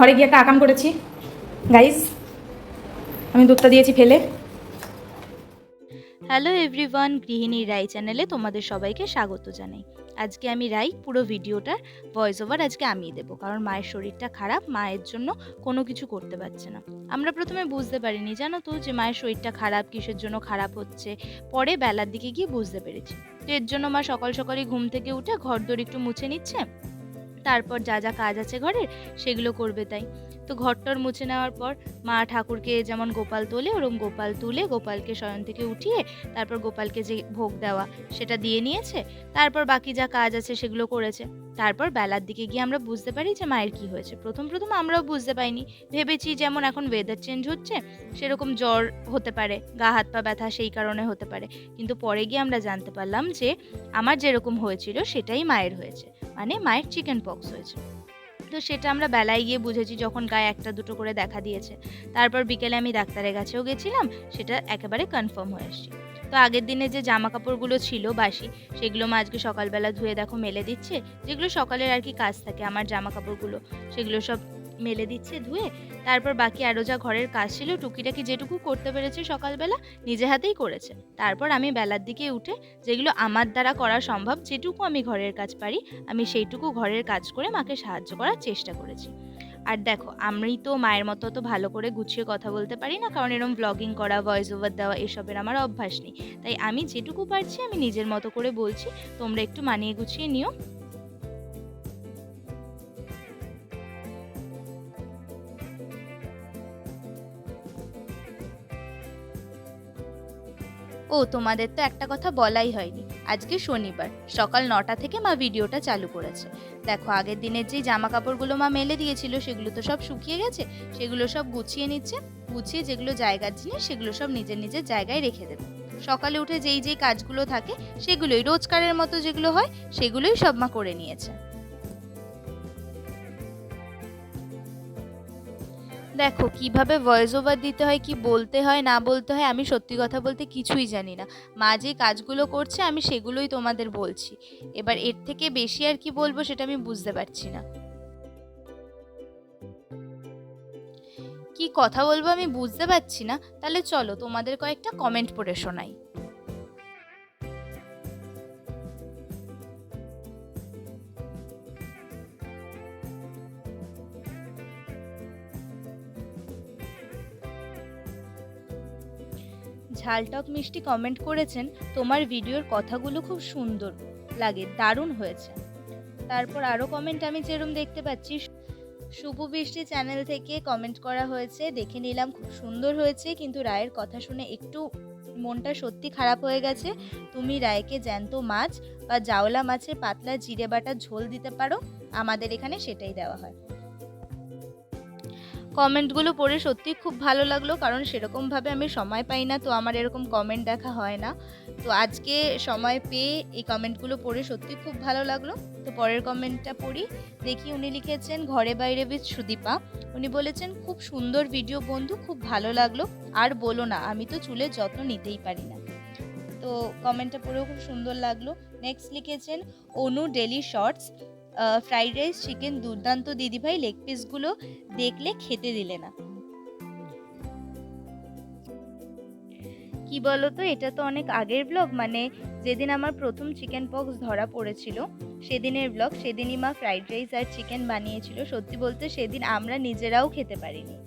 ঘরে গিয়ে একটা আকাম করেছি গাইস, আমি দুধটা দিয়েছি ফেলে। হ্যালো এভরিওয়ান, গৃহিণী রাই চ্যানেলে তোমাদের সবাইকে স্বাগত জানাই। আজকে আমি রাই, পুরো ভিডিওটার ভয়েস ওভার আজকে আমিই দেবো, কারণ মায়ের শরীরটা খারাপ, মায়ের জন্য কোনো কিছু করতে পারছে না। আমরা প্রথমে বুঝতে পারিনি, জানো তো, যে মায়ের শরীরটা খারাপ, কিসের জন্য খারাপ হচ্ছে। পরে বেলার দিকে গিয়ে বুঝতে পেরেছি। তো এর জন্য মা সকাল সকালই ঘুম থেকে উঠে ঘরদোর একটু মুছে নিচ্ছে, তারপর যা যা কাজ আছে ঘরের সেগুলো করবে। তাই তো ঘরটর মুছে নেওয়ার পর মা ঠাকুরকে যেমন গোপাল তোলে, ওরকম গোপাল তুলে গোপালকে শয়ন থেকে উঠিয়ে তারপর গোপালকে যে ভোগ দেওয়া সেটা দিয়ে নিয়েছে। তারপর বাকি যা কাজ আছে সেগুলো করেছে। তারপর বেলার দিকে গিয়ে আমরা বুঝতে পারি যে মায়ের কি হয়েছে। প্রথম প্রথম আমরাও বুঝতে পাইনি, ভেবেছি যেমন এখন ওয়েদার চেঞ্জ হচ্ছে সেরকম জ্বর হতে পারে, গা হাত পা ব্যথা সেই কারণে হতে পারে। কিন্তু পরে গিয়ে আমরা জানতে পারলাম যে আমার যেরকম হয়েছিল সেটাই মায়ের হয়েছে, মানে মায়ের চিকেন পক্স হয়েছে। তো সেটা আমরা বেলায় গিয়ে বুঝেছি, যখন গায়ে একটা দুটো করে দেখা দিয়েছে। তারপর বিকেলে আমি ডাক্তারের কাছেও গেছিলাম, সেটা একেবারে কনফার্ম হয়ে এসেছি। তো আগের দিনে যে জামা কাপড়গুলো ছিল বাসি, সেগুলো মা আজকে সকালবেলা ধুয়ে দেখো মেলে দিচ্ছে। যেগুলো সকালের আর কি কাজ থাকে আমার জামা কাপড়গুলো, সেগুলো সব মেলে দিচ্ছে ধুয়ে। তারপর বাকি আরও যা ঘরের কাজ ছিল টুকিটাকি যেটুকু করতে পেরেছে সকালবেলা নিজে হাতেই করেছে। তারপর আমি বেলার দিকে উঠে যেগুলো আমার দ্বারা করা সম্ভব, যেটুকু আমি ঘরের কাজ পারি, আমি সেইটুকু ঘরের কাজ করে মাকে সাহায্য করার চেষ্টা করেছি। আর দেখো, আমি তো মায়ের মতো তো ভালো করে গুছিয়ে কথা বলতে পারি না, কারণ এরকম ব্লগিং করা, ভয়েস ওভার দেওয়া এসবের আমার অভ্যাস নেই। তাই আমি যেটুকু পারছি আমি নিজের মতো করে বলছি, তোমরা একটু মানিয়ে গুছিয়ে নিও। ও, তোমাদের তো একটা কথা বলাই হয়নি, আজকে শনিবার সকাল 9টা থেকে মা ভিডিওটা চালু করেছে। দেখো, আগের দিনের যেই জামা কাপড়গুলো মা মেলে দিয়েছিল সেগুলো তো সব শুকিয়ে গেছে, সেগুলো সব গুছিয়ে নিচ্ছে। গুছিয়ে যেগুলো জায়গার জিনিস সেগুলো সব নিজের নিজের জায়গায় রেখে দেবে। সকালে উঠে যেই যেই কাজগুলো থাকে সেগুলোই রোজকারের মতো যেগুলো হয় সেগুলোই সব মা করে নিয়েছে। দেখো, কিভাবে ভয়েস ওভার দিতে হয়, কি বলতে হয় না বলতে হয়, আমি সত্যি কথা বলতে কিছুই জানি না। মা যে কাজগুলো করছে আমি সেগুলোই তোমাদের বলছি। এবার এর থেকে বেশি আর কি বলবো সেটা আমি বুঝতে পারছি না। কি কথা বলবো আমি বুঝতে পারছি না। তাহলে চলো তোমাদের কয়েকটা কমেন্ট পড়ে শোনাই। ঝালটক মিষ্টি কমেন্ট করেছেন, তোমার ভিডিওর কথাগুলো খুব সুন্দর লাগে, দারুণ হয়েছে। তারপর আরও কমেন্ট আমি যেরকম দেখতে পাচ্ছি, শুভ বৃষ্টি চ্যানেল থেকে কমেন্ট করা হয়েছে, দেখে নিলাম খুব সুন্দর হয়েছে, কিন্তু রায়ের কথা শুনে একটু মনটা সত্যি খারাপ হয়ে গেছে। তুমি রায়কে জ্যান্ত মাছ বা জাওলা মাছের পাতলা জিরে বাটা ঝোল দিতে পারো, আমাদের এখানে সেটাই দেওয়া হয়। কমেন্টগুলো পড়ে সত্যি খুব ভালো লাগলো, কারণ সেরকমভাবে আমি সময় পাই না, তো আমার এরকম কমেন্ট দেখা হয় না। তো আজকে সময় পেয়ে এই কমেন্টগুলো পড়ে সত্যি খুব ভালো লাগলো। তো পরের কমেন্টটা পড়ি, দেখি। উনি লিখেছেন ঘরে বাইরে উইথ সুদীপা। উনি বলেছেন খুব সুন্দর ভিডিও বন্ধু, খুব ভালো লাগলো, আর বলো না, আমি তো চুলের যত্ন নিতেই পারি না। তো কমেন্টটা পড়েও খুব সুন্দর লাগলো। নেক্সট লিখেছেন Anu daily shorts, fried rice chicken দুর্দান্ত দিদিভাই, লেগ পিসগুলো দেখলে খেতে দিলে না। কি বলতো, এটা তো অনেক আগের ব্লগ, মানে যেদিন আমার প্রথম চিকেন পক্স ধরা পড়েছিল সেদিনের ব্লগ। সেদিনই মা ফ্রাইড রাইস আর চিকেন বানিয়েছিল। সত্যি বলতে সেদিন আমরা নিজেরাও খেতে পারিনি।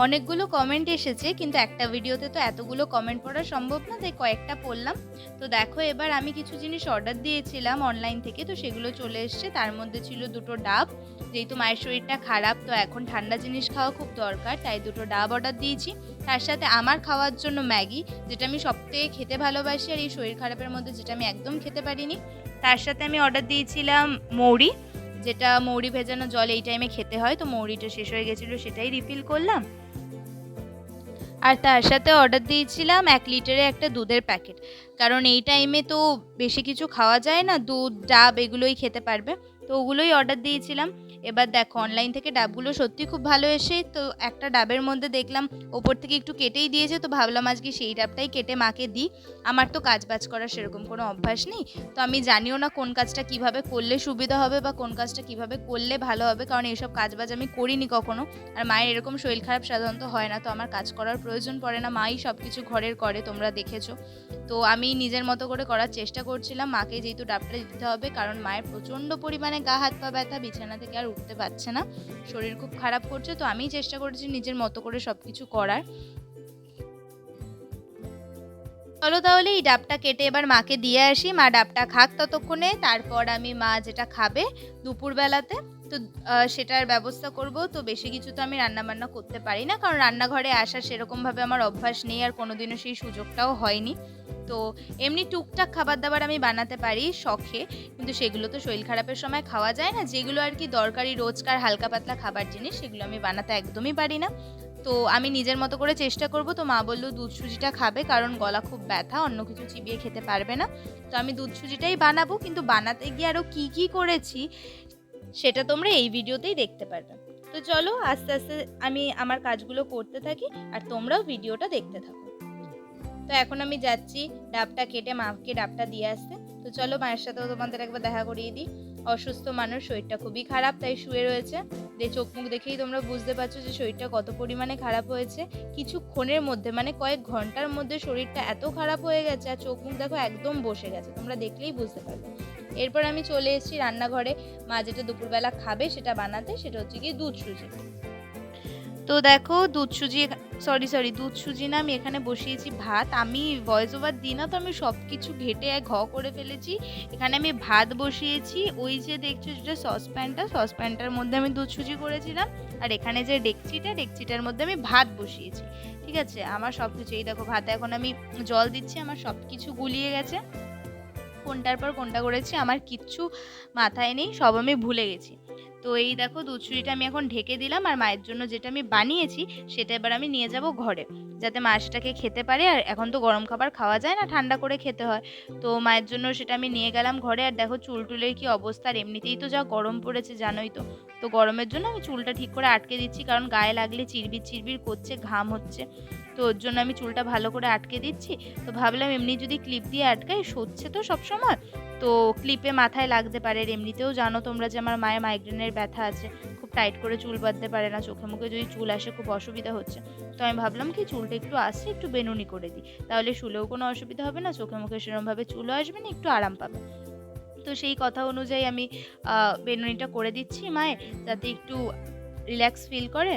অনেকগুলো কমেন্ট এসেছে, কিন্তু একটা ভিডিওতে তো এতগুলো কমেন্ট পড়া সম্ভব না, তাই কয়েকটা পড়লাম। তো দেখো, এবার আমি কিছু জিনিস অর্ডার দিয়েছিলাম অনলাইন থেকে, তো সেগুলো চলে এসছে। তার মধ্যে ছিল দুটো ডাব, যেহেতু মায়ের শরীরটা খারাপ, তো এখন ঠান্ডা জিনিস খাওয়া খুব দরকার, তাই দুটো ডাব অর্ডার দিয়েছি। তার সাথে আমার খাওয়ার জন্য ম্যাগি, যেটা আমি সবথেকে খেতে ভালোবাসি, আর এই শরীর খারাপের মধ্যে যেটা আমি একদম খেতে পারিনি। তার সাথে আমি অর্ডার দিয়েছিলাম মৌরি, যেটা মৌরি ভেজানো জল এই টাইমে খেতে হয়, তো মৌরিটা শেষ হয়ে গেছিলো, সেটাই রিফিল করলাম। আর তার সাথে অর্ডার দিয়েছিলাম 1 লিটারের একটা দুধের প্যাকেট, কারণ এই টাইমে তো বেশি কিছু খাওয়া যায় না, দুধ ডাব এগুলোই খেতে পারবে, তো ওগুলোই অর্ডার দিয়েছিলাম। এবার দেখো অনলাইন থেকে ডাবগুলো সত্যি খুব ভালো এসে, তো একটা ডাবের মধ্যে দেখলাম ওপর থেকে একটু কেটেই দিয়েছে, তো ভাবলাম আজকে সেই ডাবটাই কেটে মাকে দিই। আমার তো কাজ বাজ করার সেরকম কোনো অভ্যাস নেই, তো আমি জানিও না কোন কাজটা কিভাবে করলে সুবিধা হবে বা কোন কাজটা কিভাবে করলে ভালো হবে, কারণ এইসব কাজ বাজ আমি করিনি কখনো। আর মায়ের এরকম শরীর খারাপ সাধারণত হয় না, তো আমার কাজ করার প্রয়োজন পড়ে না, মাই সব কিছু ঘরের করে, তোমরা দেখেছো। তো আমি নিজের মতো করে করার চেষ্টা করছিলাম। মাকে যেহেতু ডাবটা দিতে হবে, কারণ মায়ের প্রচণ্ড পরিমাণে গা হাত পা ব্যথা, বিছানা থেকে আর উঠতে পারছে না, শরীর খুব খারাপ করছে, তো আমি চেষ্টা করেছি নিজের মতো করে সব কিছু করার। চলো তাহলে এই ডাবটা কেটে এবার মাকে দিয়ে আসি, মা ডাবটা খাক ততক্ষণে, তারপর আমি মা যেটা খাবে দুপুরবেলাতে তো সেটার ব্যবস্থা করব। তো বেশি কিছু তো আমি রান্নাবান্না করতে পারি না, কারণ রান্নাঘরে আসার সেরকমভাবে আমার অভ্যাস নেই, আর কোনোদিনও সেই সুযোগটাও হয়নি। তো এমনি টুকটাক খাবার দাবার আমি বানাতে পারি শখে, কিন্তু সেগুলো তো শরীর খারাপের সময় খাওয়া যায় না, যেগুলো আর কি দরকারি রোজকার হালকা পাতলা খাবার জিনিস, সেগুলো আমি বানাতে একদমই পারি না। তো আমি নিজের মতো করে চেষ্টা করব। তো মা বললো দুধ সুজিটা খাবে, কারণ গলা খুব ব্যথা, অন্য কিছু চিবিয়ে খেতে পারবে না। তো আমি দুধ সুজিটাই বানাবো, কিন্তু বানাতে গিয়ে আরও কী কী করেছি সেটা তোমরা এই ভিডিওতেই দেখতে পারবে। তো চলো আস্তে আস্তে আমি আমার কাজগুলো করতে থাকি, আর তোমরাও ভিডিওটা দেখতে থাকো। তো এখন আমি যাচ্ছি ডাবটা কেটে মাকে ডাবটা দিয়ে আসতে। তো চলো মায়ের সাথেও তোমাদের একবার দেখা করিয়ে দিই। অসুস্থ মানুষ, শরীরটা খুবই খারাপ, তাই শুয়ে রয়েছে। যে চোখ মুখ দেখেই তোমরা বুঝতে পারছো যে শরীরটা কত পরিমাণে খারাপ হয়েছে। কিছুক্ষণের মধ্যে মানে কয়েক ঘন্টার মধ্যে শরীরটা এত খারাপ হয়ে গেছে, আর চোখ মুখ দেখো একদম বসে গেছে, তোমরা দেখলেই বুঝতে পারবে। এরপর আমি চলে এসেছি রান্নাঘরে, মা যেটা দুপুরবেলা খাবে সেটা বানাতে, সেটা হচ্ছে কি দুধ সুজি। তো দেখো দুধ সুজি না, আমি এখানে বসিয়েছি ভাত। আমি ভয়েস ওভার দিই না, তো আমি সব কিছু ঘেটে করে ফেলেছি। এখানে আমি ভাত বসিয়েছি, ওই যে দেখছো যেটা সসপ্যানটার মধ্যে আমি দুধ সুজি করেছিলাম, আর এখানে যে ডেকচিটার মধ্যে আমি ভাত বসিয়েছি। ঠিক আছে, আমার সব কিছু এই দেখো ভাতে এখন আমি জল দিচ্ছি, আমার সব কিছু গুলিয়ে গেছে, কোনটার পর কোনটা করেছি আমার কিচ্ছু মাথায় নেই, সব আমি ভুলে গেছি। তো এই দেখো দুধ সুজিটা আমি এখন ঢেকে দিলাম, আর মায়ের জন্য যেটা আমি বানিয়েছি সেটা এবার আমি নিয়ে যাব ঘরে, যাতে মা সেটাকে খেতে পারে। আর এখন তো গরম খাবার খাওয়া যায় না, ঠান্ডা করে খেতে হয়। তো মায়ের জন্য সেটা আমি নিয়ে গেলাম ঘরে। আর দেখো চুল টুলের কি অবস্থা, আর এমনিতেই তো যা গরম পড়েছে জানোই তো। তো গরমের জন্য আমি চুলটা ঠিক করে আটকে দিচ্ছি, কারণ গায়ে লাগলে চিরবির চিরবির করছে, ঘাম হচ্ছে, তো ওর জন্য আমি চুলটা ভালো করে আটকে দিচ্ছি। তো ভাবলাম এমনি যদি ক্লিপ দিয়ে আটকাই, সচ্ছে তো সব সময়, তো ক্লিপে মাথায় লাগতে পারে। আর এমনিতেও জানো তোমরা যে আমার মায়ের মাইগ্রেনের ব্যথা আছে, খুব টাইট করে চুল বাঁধতে পারে না, চোখে মুখে যদি চুল আসে খুব অসুবিধা হচ্ছে। তো আমি ভাবলাম কি চুলটা একটু আসছে একটু বেনুনি করে দিই, তাহলে শুলেও কোনো অসুবিধা হবে না, চোখে মুখে সেরকমভাবে চুলও আসবে না, একটু আরাম পাবে। তো সেই কথা অনুযায়ী আমি বেনুনিটা করে দিচ্ছি মায়ের, যাতে একটু রিল্যাক্স ফিল করে।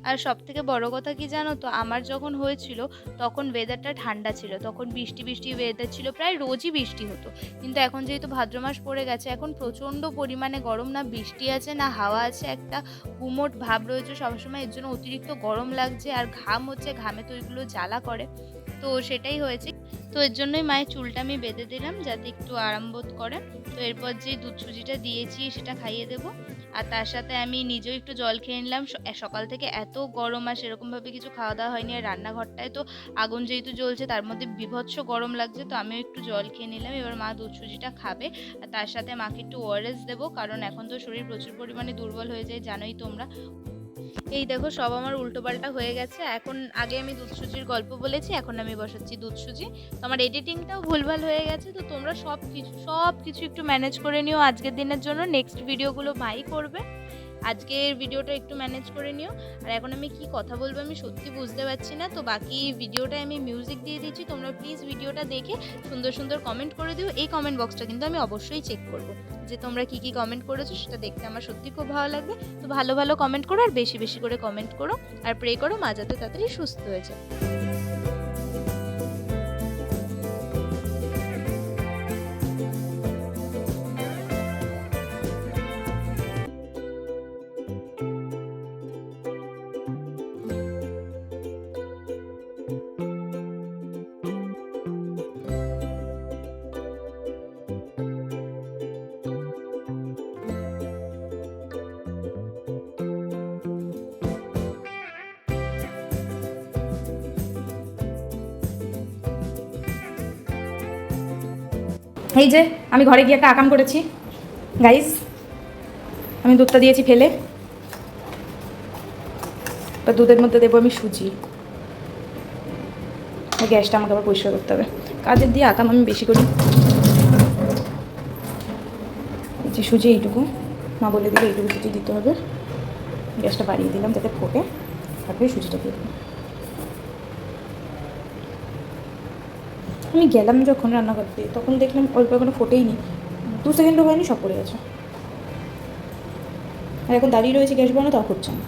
আর সবথেকে বড় কথা কি জানো তো, আমার যখন হয়েছিল তখন ওয়েদারটা ঠান্ডা ছিল, তখন বৃষ্টি বৃষ্টি ওয়েদার ছিল, প্রায় রোজই বৃষ্টি হতো। কিন্তু এখন যেহেতু ভাদ্র মাস পড়ে গেছে, এখন প্রচণ্ড পরিমাণে গরম, না বৃষ্টি আছে না হাওয়া আছে, একটা গুমোট ভাব রয়েছে সবসময়, এর জন্য অতিরিক্ত গরম লাগছে, আর ঘাম হচ্ছে, ঘামে তো ওইগুলো জ্বালা করে, তো সেটাই হয়েছে। তো এর জন্যই মায়ের চুলটা আমি বেঁধে দিলাম, যাতে একটু আরাম বোধ করে। তো এরপর যে দুধ সুজিটা দিয়েছি সেটা খাইয়ে দেবো, আর তার সাথে আমি নিজেও একটু জল খেয়ে নিলাম। সকাল থেকে এত গরম, আর সেরকমভাবে কিছু খাওয়া দাওয়া হয়নি, আর রান্নাঘরটায় তো আগুন যেহেতু জ্বলছে তার মধ্যে বীভৎস গরম লাগছে, তো আমিও একটু জল খেয়ে নিলাম। এবার মা দুধ সুজিটা খাবে, আর তার সাথে মাকে একটু ওআরএস দেবো, কারণ এখন তো শরীর প্রচুর পরিমাণে দুর্বল হয়ে যায় জানোই তোমরা। এই দেখো সব আমার উল্টোপাল্টা হয়ে গেছে, এখন আগে আমি দুধ সুজির গল্প বলেছি, এখন আমি বসাচ্ছি দুধ সুজি। তো আমার এডিটিংটাও ভুলভাল হয়ে গেছে, তো তোমরা সব কিছু একটু ম্যানেজ করে নিও আজকের দিনের জন্য, নেক্সট ভিডিওগুলো মাই করবে, আজকের ভিডিওটা একটু ম্যানেজ করে নিও। আর এখন আমি কি কথা বলবো আমি সত্যি বুঝতে পারছি না, তো বাকি ভিডিওটায় আমি মিউজিক দিয়ে দিচ্ছি, তোমরা প্লিজ ভিডিওটা দেখে সুন্দর সুন্দর কমেন্ট করে দিও। এই কমেন্ট বক্সটা কিন্তু আমি অবশ্যই চেক করবো, যে তোমরা কি কি কমেন্ট করেছো সেটা দেখতে আমার সত্যি খুব ভালো লাগবে। তো ভালো ভালো কমেন্ট করো, আর বেশি বেশি করে কমেন্ট করো, আর প্রে করো মা যাতে তাড়াতাড়ি সুস্থ হয়ে যায়। এই যে আমি ঘরে গিয়ে একটা আকাম করেছি গাইস, আমি দুধটা দিয়েছি ফেলে, এবার দুধের মধ্যে দেবো আমি সুজি। গ্যাসটা আমাকে আবার পরিষ্কার করতে হবে, কাজের দিয়ে আকাম আমি বেশি করি। যে সুজি এইটুকু মা বলে দিলে এইটুকু সুজি দিতে হবে। গ্যাসটা বাড়িয়ে দিলাম যাতে ফোটে, তারপরে সুজিটা দিয়ে দেবো। আমি গেলাম যখন রান্না করতে, তখন দেখলাম অল্প এখনো ফোটেই নি, 2 সেকেন্ডও হয়নি, সব পড়ে গেছে। আর এখন দাঁড়িয়ে রয়েছে গ্যাস বানানো, তাও ফুটছে না।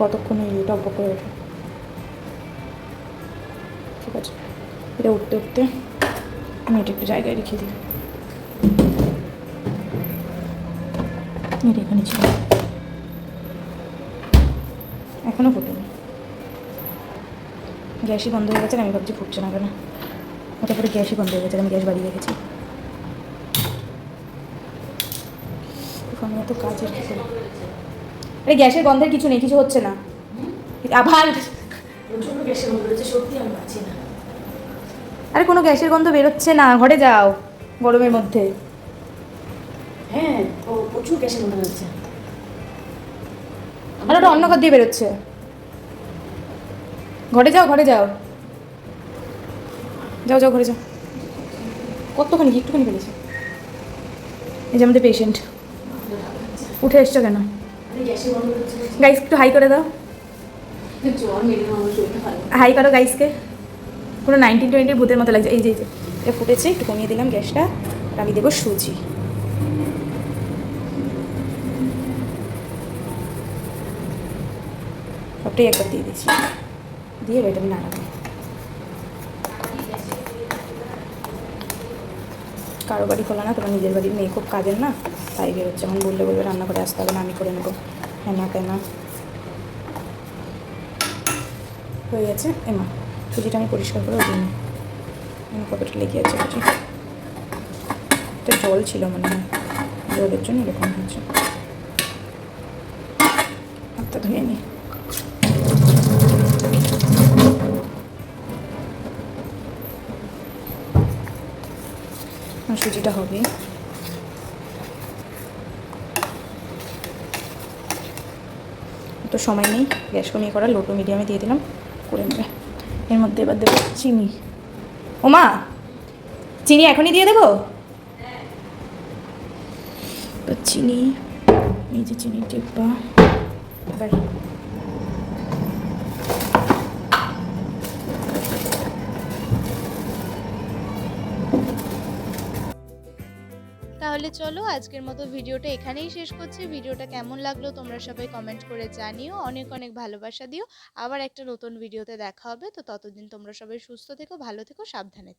কতক্ষণ টকবক করে ওঠে। ঠিক আছে, এটা উঠতে উঠতে আমি এটা একটু জায়গায় রেখে দিই। এটা এখানে ছিল, এখনও ফুটেনি। গ্যাসই বন্ধ হয়ে গেছে, আমি ভাবছি ফুটছে না কেন। ওটা করে গ্যাসই বন্ধ হয়ে গেছে, আমি গ্যাস বাড়িয়ে রেখেছি। আমি এত কাজের কী করি? আরে গ্যাসের গন্ধের কিছু নেই, কিছু হচ্ছে না। আবার গ্যাসের গন্ধ বেরোচ্ছে, সত্যি আমি পাচ্ছি না। আরে কোনো গ্যাসের গন্ধ বেরোচ্ছে না, ঘরে যাও গরমের মধ্যে। হ্যাঁ, প্রচুর গ্যাসের গন্ধ বেরোচ্ছে। আর ওটা অন্য ঘর দিয়ে বেরোচ্ছে। ঘরে যাও, ঘরে যাও, যাও যাও ঘরে যাও। কতখানি একটুখানি ফেলেছে। এই যে আমাদের পেশেন্ট উঠে এসছো কেন? গ্যাসের গন্ধ বেরোচ্ছে। গাইস একটু হাই করে দাও, জ্বর মেরে আমার শরীরটা ভালো। হাই করো গাইসকে। পুরো 1920 ভূতের মতো লাগছে। এই যে এটা ফুটেছে, একটু কমিয়ে দিলাম গ্যাসটা। আমি দেবো সুজি। সবটাই একবার দিয়ে দিচ্ছি, দিয়ে এবার আমি নাড়াবো। কারো বাড়ি খোলা না, তোমার নিজের বাড়ির মেয়ে খুব কাজের না, তাই বেরোচ্ছে। এখন বললে বলবে রান্না করে আসতে হবে না, আমি করে নেবো। হ্যাঁ না কেন হয়ে গেছে। এমা সুজিটা আমি পরিষ্কার করে দিই, কতটা লেগে আছে সুজি। এটা জল ছিল মনে হয়, জলের জন্য এরকম হচ্ছে। হাতটা ধুয়ে নিই। সুজিটা হবে, তো সময় নেই, গ্যাস কমিয়ে করা, লো টু মিডিয়ামে দিয়ে দিলাম, করে নেবে। এর মধ্যে এবার দেবো চিনি। ওমা চিনি এখনই দিয়ে দেবো? তো চিনি, এই যে চিনি টিপ্পা। এবার তাহলে চলো আজকের মতো ভিডিওটা এখানেই শেষ করছি। ভিডিওটা কেমন লাগলো তোমরা সবাই কমেন্ট করে জানিও, অনেক অনেক ভালোবাসা দিও। আবার একটা নতুন ভিডিওতে দেখা হবে, তো ততদিন তোমরা সবাই সুস্থ থেকো, ভালো থেকো, সাবধানে থেকো।